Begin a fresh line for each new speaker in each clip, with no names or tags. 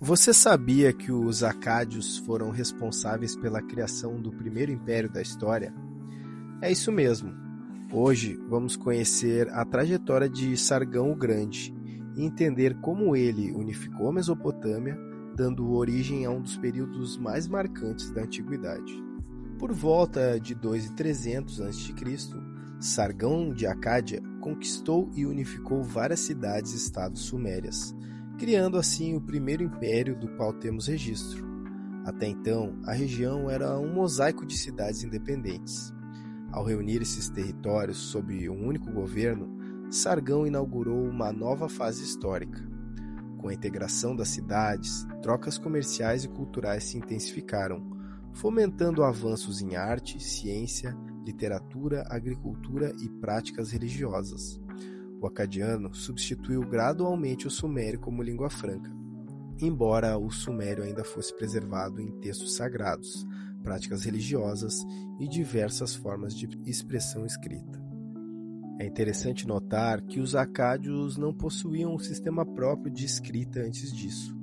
Você sabia que os acádios foram responsáveis pela criação do primeiro império da história? É isso mesmo. Hoje vamos conhecer a trajetória de Sargão o Grande e entender como ele unificou a Mesopotâmia, dando origem a um dos períodos mais marcantes da antiguidade. Por volta de 2300 a.C., Sargão de Acádia conquistou e unificou várias cidades e estados sumérias, criando assim o primeiro império do qual temos registro. Até então, a região era um mosaico de cidades independentes. Ao reunir esses territórios sob um único governo, Sargão inaugurou uma nova fase histórica. Com a integração das cidades, trocas comerciais e culturais se intensificaram, fomentando avanços em arte, ciência, literatura, agricultura e práticas religiosas. O acadiano substituiu gradualmente o sumério como língua franca, embora o sumério ainda fosse preservado em textos sagrados, práticas religiosas e diversas formas de expressão escrita. É interessante notar que os acádios não possuíam um sistema próprio de escrita antes disso.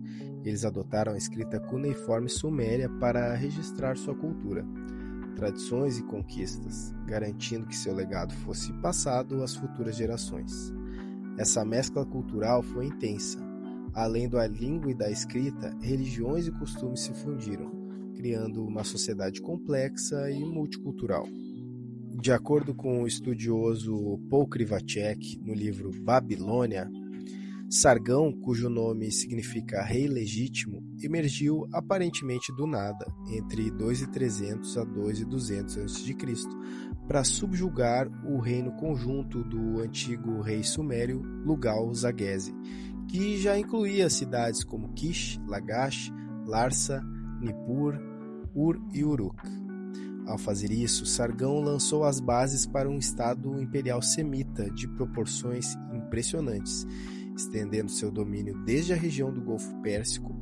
Eles adotaram a escrita cuneiforme suméria para registrar sua cultura, tradições e conquistas, garantindo que seu legado fosse passado às futuras gerações. Essa mescla cultural foi intensa. Além da língua e da escrita, religiões e costumes se fundiram, criando uma sociedade complexa e multicultural. De acordo com o estudioso Paul Krivacek, no livro Babilônia, Sargão, cujo nome significa rei legítimo, emergiu aparentemente do nada, entre 2300 a 2200 a.C., para subjugar o reino conjunto do antigo rei sumério Lugal-Zaghese, que já incluía cidades como Kish, Lagash, Larsa, Nippur, Ur e Uruk. Ao fazer isso, Sargão lançou as bases para um estado imperial semita de proporções impressionantes, estendendo seu domínio desde a região do Golfo Pérsico,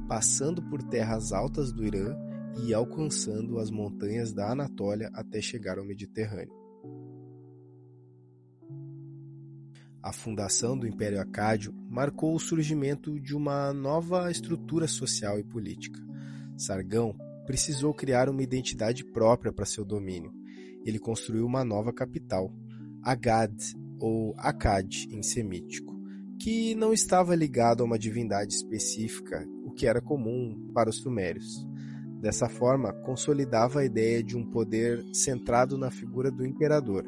passando por terras altas do Irã e alcançando as montanhas da Anatólia até chegar ao Mediterrâneo. A fundação do Império Acádio marcou o surgimento de uma nova estrutura social e política. Sargão precisou criar uma identidade própria para seu domínio. Ele construiu uma nova capital, Agad, ou Akkad em semítico, que não estava ligado a uma divindade específica, o que era comum para os sumérios. Dessa forma, consolidava a ideia de um poder centrado na figura do imperador,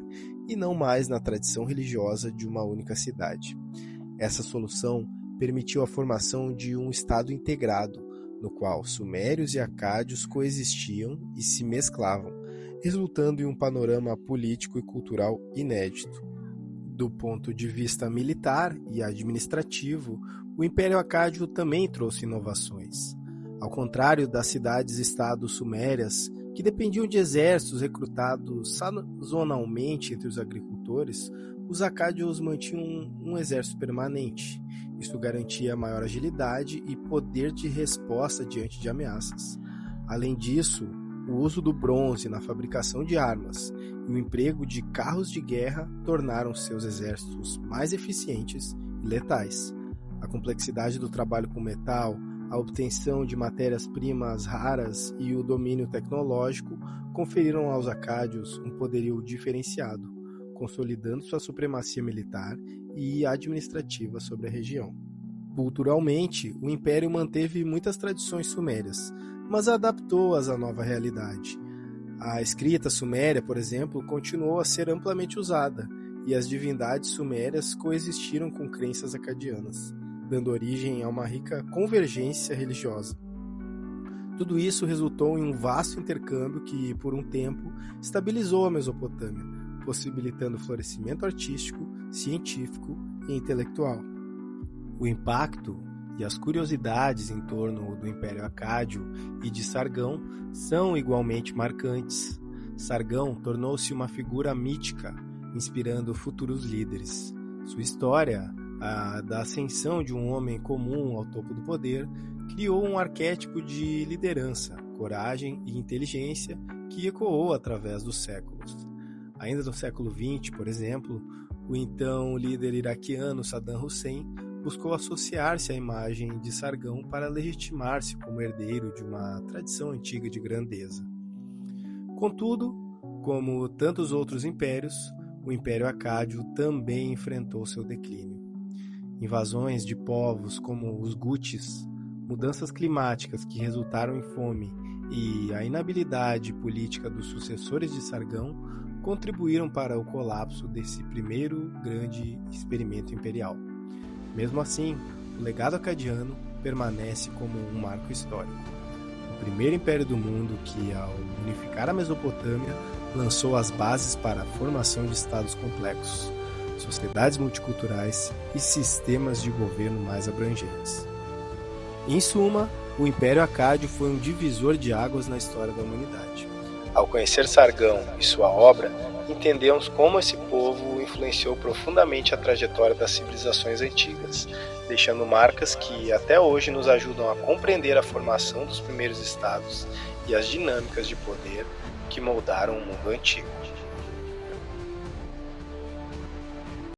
e não mais na tradição religiosa de uma única cidade. Essa solução permitiu a formação de um estado integrado, no qual sumérios e acádios coexistiam e se mesclavam, resultando em um panorama político e cultural inédito. Do ponto de vista militar e administrativo, o Império Acádio também trouxe inovações. Ao contrário das cidades-estados sumérias, que dependiam de exércitos recrutados sazonalmente entre os agricultores, os acádios mantinham um exército permanente. Isso garantia maior agilidade e poder de resposta diante de ameaças. Além disso, o uso do bronze na fabricação de armas e o emprego de carros de guerra tornaram seus exércitos mais eficientes e letais. A complexidade do trabalho com metal, a obtenção de matérias-primas raras e o domínio tecnológico conferiram aos acádios um poderio diferenciado, consolidando sua supremacia militar e administrativa sobre a região. Culturalmente, o Império manteve muitas tradições sumérias, mas adaptou-as à nova realidade. A escrita suméria, por exemplo, continuou a ser amplamente usada, e as divindades sumérias coexistiram com crenças acadianas, dando origem a uma rica convergência religiosa. Tudo isso resultou em um vasto intercâmbio que, por um tempo, estabilizou a Mesopotâmia, possibilitando o florescimento artístico, científico e intelectual. O impacto e as curiosidades em torno do Império Acádio e de Sargão são igualmente marcantes. Sargão tornou-se uma figura mítica, inspirando futuros líderes. Sua história, a da ascensão de um homem comum ao topo do poder, criou um arquétipo de liderança, coragem e inteligência que ecoou através dos séculos. Ainda no século XX, por exemplo, o então líder iraquiano Saddam Hussein buscou associar-se à imagem de Sargão para legitimar-se como herdeiro de uma tradição antiga de grandeza. Contudo, como tantos outros impérios, o Império Acádio também enfrentou seu declínio. Invasões de povos como os Gútis, mudanças climáticas que resultaram em fome e a inabilidade política dos sucessores de Sargão contribuíram para o colapso desse primeiro grande experimento imperial. Mesmo assim, o legado acadiano permanece como um marco histórico. O primeiro império do mundo que, ao unificar a Mesopotâmia, lançou as bases para a formação de estados complexos, sociedades multiculturais e sistemas de governo mais abrangentes. Em suma, o Império Acádio foi um divisor de águas na história da humanidade. Ao conhecer Sargão e sua obra, entendemos como esse povo influenciou profundamente a trajetória das civilizações antigas, deixando marcas que até hoje nos ajudam a compreender a formação dos primeiros estados e as dinâmicas de poder que moldaram o mundo antigo.